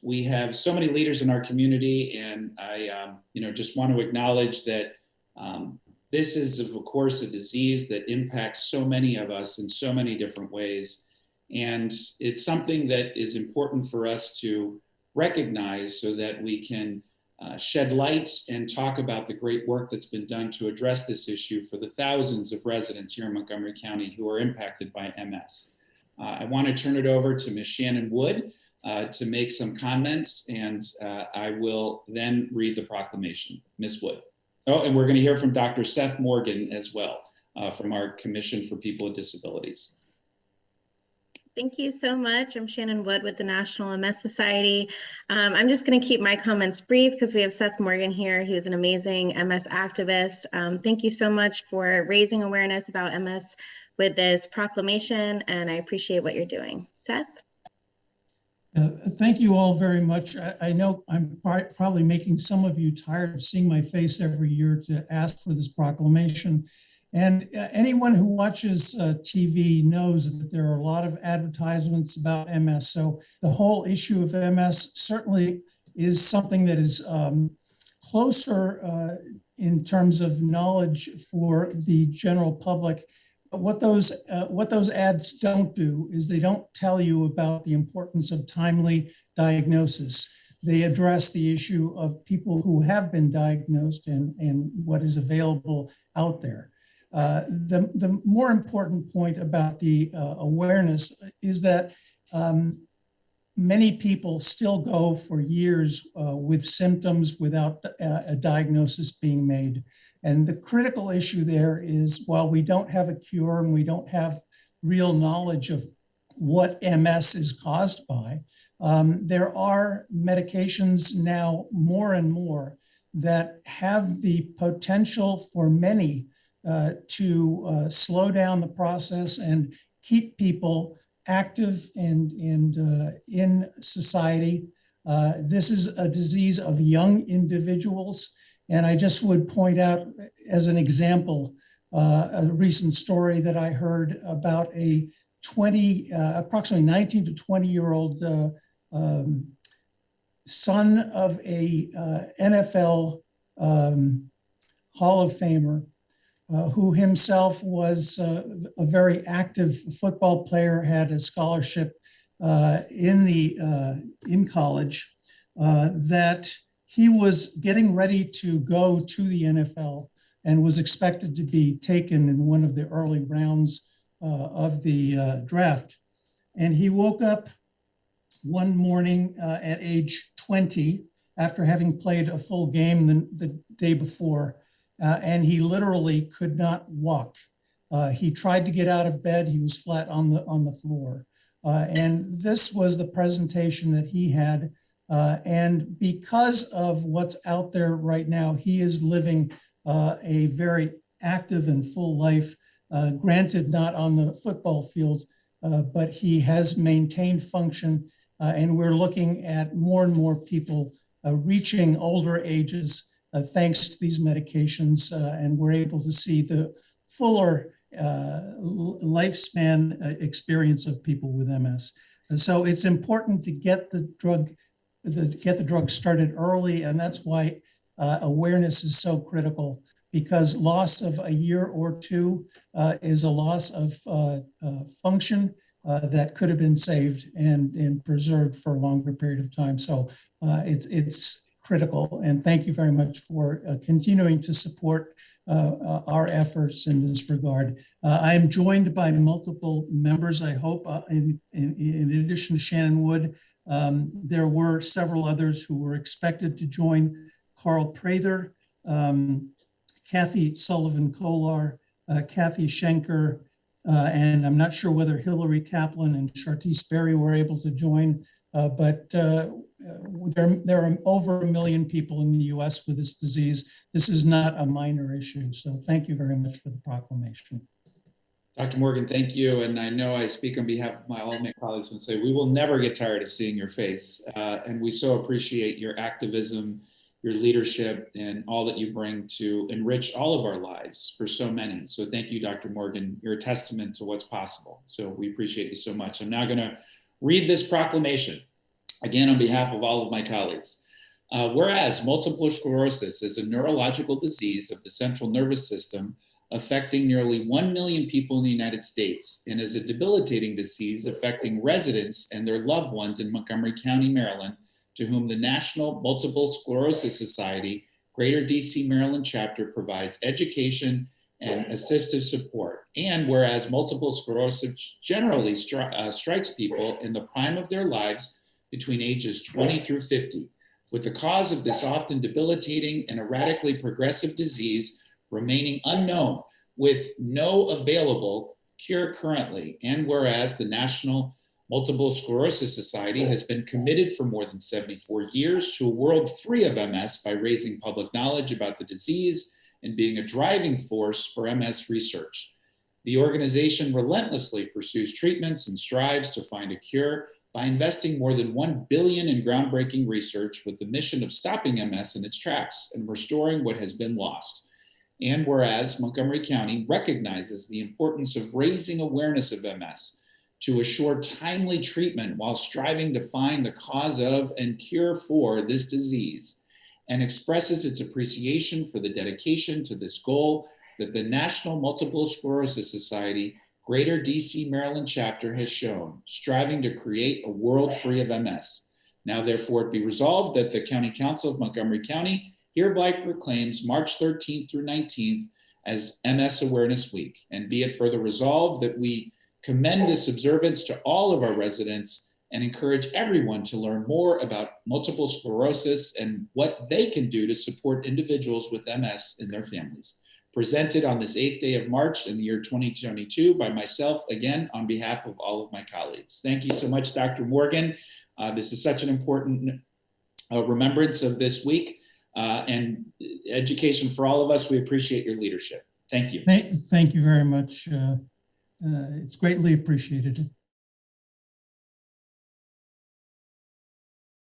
We have so many leaders in our community, and I just want to acknowledge that this is, of course, a disease that impacts so many of us in so many different ways. And it's something that is important for us to recognize so that we can shed light and talk about the great work that's been done to address this issue for the thousands of residents here in Montgomery County who are impacted by MS. I want to turn it over to Ms. Shannon Wood to make some comments, and I will then read the proclamation. Ms. Wood. Oh, and we're going to hear from Dr. Seth Morgan as well from our Commission for People with Disabilities. Thank you so much. I'm Shannon Wood with the National MS Society. I'm just going to keep my comments brief because we have Seth Morgan here, who's an amazing MS activist. Thank you so much for raising awareness about MS with this proclamation, and I appreciate what you're doing. Seth? Thank you all very much. I know I'm probably making some of you tired of seeing my face every year to ask for this proclamation. And anyone who watches TV knows that there are a lot of advertisements about MS. So the whole issue of MS certainly is something that is closer in terms of knowledge for the general public. But what those ads don't do is they don't tell you about the importance of timely diagnosis. They address the issue of people who have been diagnosed and what is available out there. The more important point about the awareness is that many people still go for years with symptoms without a diagnosis being made. And the critical issue there is, while we don't have a cure and we don't have real knowledge of what MS is caused by, there are medications now more and more that have the potential for many to slow down the process and keep people active and in society. This is a disease of young individuals. And I just would point out as an example, a recent story that I heard about a approximately 19 to 20-year-old son of a NFL Hall of Famer who himself was a very active football player, had a scholarship in college, that he was getting ready to go to the NFL and was expected to be taken in one of the early rounds of the draft. And he woke up one morning at age 20 after having played a full game the day before, and he literally could not walk. He tried to get out of bed. He was flat on the floor. And this was the presentation that he had. And because of what's out there right now, he is living a very active and full life, granted not on the football field, but he has maintained function. And we're looking at more and more people reaching older ages thanks to these medications. And we're able to see the fuller lifespan experience of people with MS. And so it's important to get the drug started early, and that's why awareness is so critical, because loss of a year or two is a loss of function that could have been saved and preserved for a longer period of time. So it's critical, and thank you very much for continuing to support our efforts in this regard. I am joined by multiple members, I hope, in addition to Shannon Wood. There were several others who were expected to join: Carl Prather, Kathy Sullivan-Kolar, Kathy Schenker, and I'm not sure whether Hillary Kaplan and Chartice Berry were able to join, but there are over 1 million people in the US with this disease. This is not a minor issue. So thank you very much for the proclamation. Dr. Morgan, thank you. And I know I speak on behalf of all of my colleagues and say we will never get tired of seeing your face. And we so appreciate your activism, your leadership, and all that you bring to enrich all of our lives for so many. So thank you, Dr. Morgan. You're a testament to what's possible. So we appreciate you so much. I'm now going to read this proclamation. again, on behalf of all of my colleagues. Whereas multiple sclerosis is a neurological disease of the central nervous system affecting nearly 1 million people in the United States and is a debilitating disease affecting residents and their loved ones in Montgomery County, Maryland, to whom the National Multiple Sclerosis Society, Greater DC, Maryland chapter provides education and assistive support. And whereas multiple sclerosis generally strikes people in the prime of their lives between ages 20 through 50, with the cause of this often debilitating and erratically progressive disease remaining unknown with no available cure currently. And whereas the National Multiple Sclerosis Society has been committed for more than 74 years to a world free of MS by raising public knowledge about the disease and being a driving force for MS research. The organization relentlessly pursues treatments and strives to find a cure by investing more than $1 billion in groundbreaking research with the mission of stopping MS in its tracks and restoring what has been lost. And whereas Montgomery County recognizes the importance of raising awareness of MS to assure timely treatment while striving to find the cause of and cure for this disease, and expresses its appreciation for the dedication to this goal that the National Multiple Sclerosis Society, Greater DC, Maryland chapter has shown, striving to create a world free of MS. Now, therefore, it be resolved that the County Council of Montgomery County hereby proclaims March 13th through 19th as MS Awareness Week, and be it further resolved that we commend this observance to all of our residents and encourage everyone to learn more about multiple sclerosis and what they can do to support individuals with MS and their families. Presented on this 8th day of March in the year 2022 by myself, again, on behalf of all of my colleagues. Thank you so much, Dr. Morgan. This is such an important remembrance of this week and education for all of us. We appreciate your leadership. Thank you. Thank you very much. It's greatly appreciated.